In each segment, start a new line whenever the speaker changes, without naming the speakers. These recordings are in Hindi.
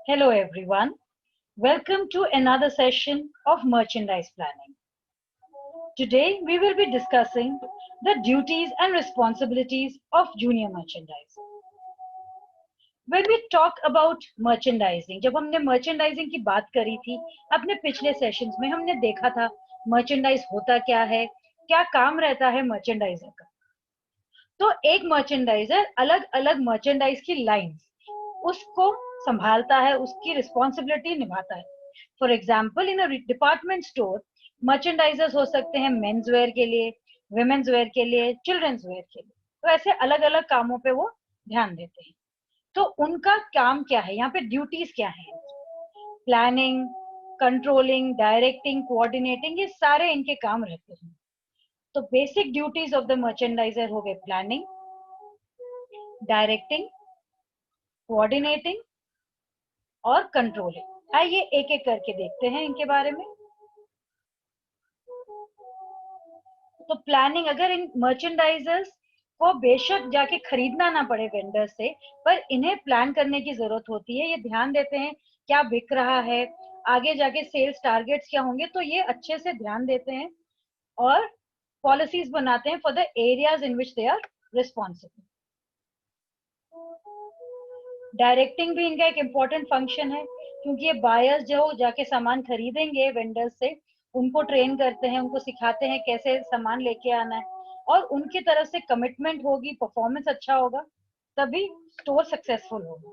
Hello everyone. Welcome to another session of merchandise planning. Today we will be discussing the duties and responsibilities of junior merchandise. When we talk about merchandising, जब हमने merchandising की बात करी थी अपने पिछले सेशंस में, हमने देखा था merchandise होता क्या है, क्या काम रहता है merchandiser का। तो एक merchandiser अलग अलग merchandise की लाइंस उसको संभालता है, उसकी रिस्पॉन्सिबिलिटी निभाता है। For example, in department store merchandisers हो सकते हैं मेंस वेयर के लिए, वुमेन्स वेयर के लिए, चिल्ड्रंस वेयर के लिए। तो ऐसे अलग अलग कामों पे वो ध्यान देते हैं। तो उनका काम क्या है, यहाँ पे ड्यूटीज क्या है? प्लानिंग, कंट्रोलिंग, डायरेक्टिंग, कोऑर्डिनेटिंग, ये सारे इनके काम रहते हैं। तो basic duties of the merchandiser हो गए प्लानिंग, डायरेक्टिंग, कोऑर्डिनेटिंग और कंट्रोलिंग। आइए एक एक करके देखते हैं इनके बारे में। तो प्लानिंग, अगर इन मर्चेंडाइजर्स को बेशक जाके खरीदना ना पड़े वेंडर से, पर इन्हें प्लान करने की जरूरत होती है। ये ध्यान देते हैं क्या बिक रहा है, आगे जाके सेल्स टारगेट्स क्या होंगे, तो ये अच्छे से ध्यान देते हैं और पॉलिसीज बनाते हैं for the areas in which they are responsible. Directing भी इनका एक इम्पोर्टेंट फंक्शन है, क्योंकि ये बायर्स जो जाके सामान खरीदेंगे वेंडर्स से, उनको ट्रेन करते हैं, उनको सिखाते हैं कैसे सामान लेके आना है, और उनकी तरफ से कमिटमेंट होगी, परफॉर्मेंस अच्छा होगा, तभी स्टोर सक्सेसफुल होगा।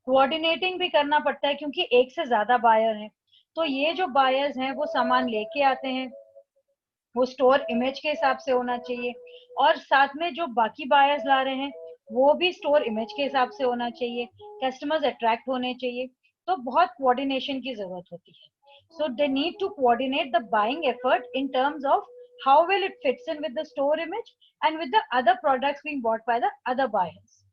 कोऑर्डिनेटिंग भी करना पड़ता है, क्योंकि एक से ज्यादा बायर हैं। तो ये जो बायर्स हैं वो सामान लेके आते हैं, वो स्टोर इमेज के हिसाब से होना चाहिए, और साथ में जो बाकी बायर्स ला रहे हैं वो भी स्टोर इमेज के हिसाब से होना चाहिए, कस्टमर्स अट्रैक्ट होने चाहिए। तो बहुत कोऑर्डिनेशन की जरूरत होती है। So they need to coordinate the buying effort in terms of how will it fits in with the store image and with the other products being bought by the other buyers.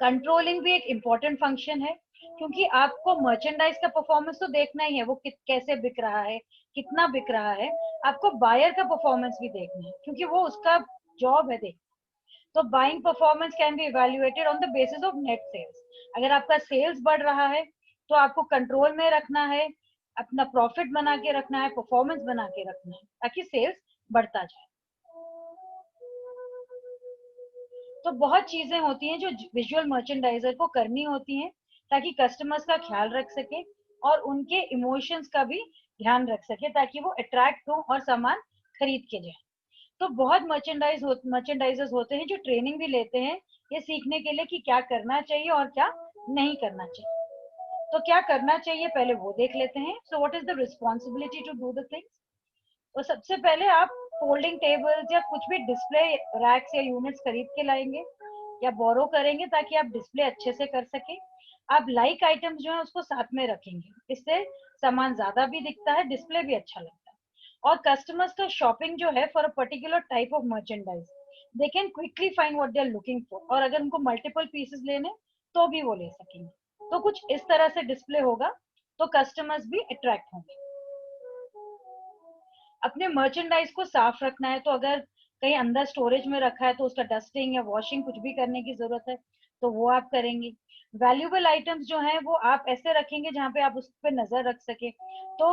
Controlling भी एक इम्पोर्टेंट फंक्शन है, क्योंकि आपको मर्चेंडाइज का परफॉर्मेंस तो देखना ही है, वो कैसे बिक रहा है, कितना बिक रहा है। आपको बायर का परफॉर्मेंस भी देखना है, क्योंकि वो उसका जॉब है देख। तो buying performance can be evaluated on the basis of net sales. अगर आपका सेल्स बढ़ रहा है तो आपको कंट्रोल में रखना है, अपना प्रॉफिट बना के रखना है, परफॉर्मेंस बना के रखना है, ताकि सेल्स बढ़ता जाए। तो बहुत चीजें होती हैं जो विजुअल मर्चेंडाइजर को करनी होती हैं, ताकि कस्टमर्स का ख्याल रख सके और उनके इमोशंस का भी ध्यान रख सके, ताकि वो अट्रैक्ट हो और सामान खरीद के जाए। तो बहुत मर्चेंडाइजर्स होते हैं जो ट्रेनिंग भी लेते हैं ये सीखने के लिए कि क्या करना चाहिए और क्या नहीं करना चाहिए। तो क्या करना चाहिए पहले वो देख लेते हैं। So what is the responsibility to do the things? तो सबसे पहले आप फोल्डिंग टेबल्स या कुछ भी डिस्प्ले रैक्स या यूनिट्स खरीद के लाएंगे या बोरो करेंगे, ताकि आप डिस्प्ले अच्छे से कर सके। आप लाइक आइटम्स जो है उसको साथ में रखेंगे, इससे सामान ज्यादा भी दिखता है, डिस्प्ले भी अच्छा लगता है। और कस्टमर्स का शॉपिंग जो है for a particular type of merchandise, they can quickly find what they are looking for, और अगर उनको मल्टीपल पीसेस लेने तो भी वो ले सकेंगे। तो कुछ इस तरह से डिस्प्ले होगा, तो कस्टमर्स भी अट्रैक्ट होंगे। अपने मर्चेंडाइज को साफ रखना है, तो अगर कहीं अंदर स्टोरेज में रखा है तो उसका डस्टिंग या वॉशिंग कुछ भी करने की जरूरत है तो वो आप करेंगे। वैल्यूएबल आइटम्स जो हैं वो आप ऐसे रखेंगे जहाँ पे आप उस पर नजर रख सके। तो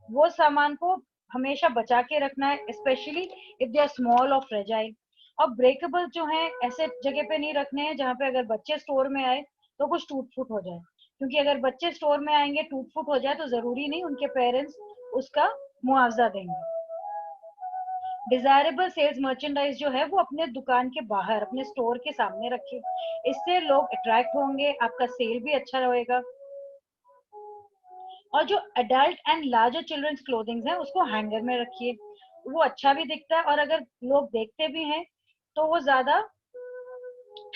वो सामान को हमेशा बचा के रखना है, specially if they are small और फ्रेजाइल। और ब्रेकेबल जो है ऐसे जगह पे नहीं रखने हैं जहाँ पे अगर बच्चे स्टोर में आए तो कुछ टूट फूट हो जाए, क्योंकि अगर बच्चे स्टोर में आएंगे टूट फूट हो जाए तो जरूरी नहीं उनके पेरेंट्स उसका मुआवजा देंगे। डिजायरेबल सेल्स मर्चेंडाइज जो है वो अपने दुकान के बाहर, अपने स्टोर के सामने रखिए, इससे लोग अट्रैक्ट होंगे, आपका सेल भी अच्छा रहेगा। और जो adult and larger childrens clothings है उसको हैंगर में रखिए, वो अच्छा भी दिखता है, और अगर लोग देखते भी हैं तो वो ज्यादा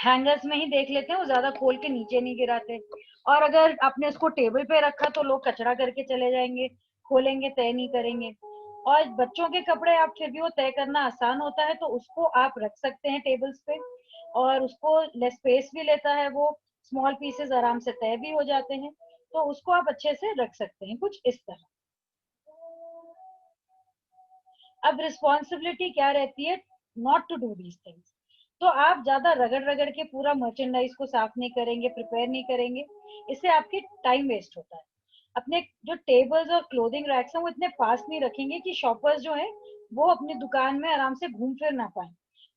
हैंगर्स में ही देख लेते हैं, वो ज्यादा खोल के नीचे नहीं गिराते। और अगर आपने उसको टेबल पे रखा तो लोग कचरा करके चले जाएंगे, खोलेंगे, तय नहीं करेंगे। और बच्चों के कपड़े आप फिर भी वो तय करना आसान होता है, तो उसको आप रख सकते हैं टेबल्स पे, और उसको लेस स्पेस भी लेता है, वो स्मॉल पीसेस आराम से तय भी हो जाते हैं, तो उसको आप अच्छे से रख सकते हैं कुछ इस तरह। अब रिस्पॉन्सिबिलिटी क्या रहती है? Not to do these things. तो आप ज्यादा रगड़ रगड़ के पूरा मर्चेंडाइज को साफ नहीं करेंगे, प्रिपेयर नहीं करेंगे, इससे आपकी टाइम वेस्ट होता है। अपने जो टेबल्स और क्लोथिंग रैक्स हैं वो इतने पास नहीं रखेंगे कि शॉपर्स जो है वो अपनी दुकान में आराम से घूम फिर ना पाए,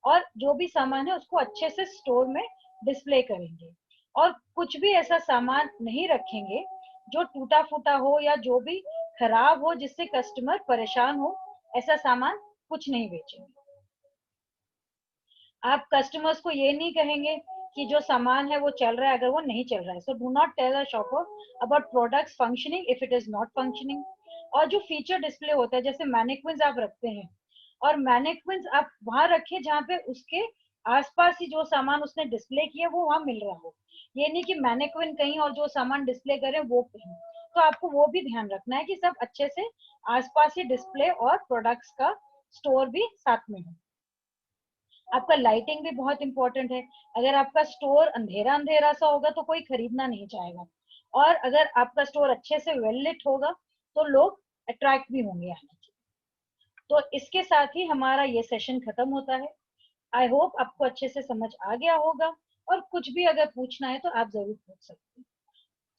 और जो भी सामान है उसको अच्छे से स्टोर में डिस्प्ले करेंगे। और कुछ भी ऐसा सामान नहीं रखेंगे जो टूटा फूटा हो या जो भी खराब हो जिससे कस्टमर परेशान हो, ऐसा सामान कुछ नहीं बेचेंगे। आप कस्टमर्स को ये नहीं कहेंगे कि जो सामान है वो चल रहा है अगर वो नहीं चल रहा है। So do not tell a shopper about products functioning if it is not functioning. और जो फीचर डिस्प्ले होता है, जैसे मैनिक्विंस आप रखते हैं, और मैनिक्विंस आप वहां रखिए जहाँ पे उसके आसपास ही जो सामान उसने डिस्प्ले किया वो वहां मिल रहा हो। ये नहीं कि मैनिक्विन कहीं और जो सामान डिस्प्ले करें वो कहीं। तो आपको वो भी ध्यान रखना है कि सब अच्छे से आसपास ही डिस्प्ले और प्रोडक्ट्स का स्टोर भी साथ में हो। आपका लाइटिंग भी बहुत इंपॉर्टेंट है। अगर आपका स्टोर अंधेरा अंधेरा सा होगा तो कोई खरीदना नहीं चाहेगा, और अगर आपका स्टोर अच्छे से वेल लिट होगा तो लोग अट्रैक्ट भी होंगे आने के। तो इसके साथ ही हमारा ये सेशन खत्म होता है। आई होप आपको अच्छे से समझ आ गया होगा, और कुछ भी अगर पूछना है तो आप जरूर पूछ सकते हैं।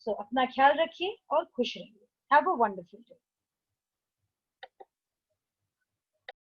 सो अपना ख्याल रखिए और खुश रहिए। Have a wonderful day.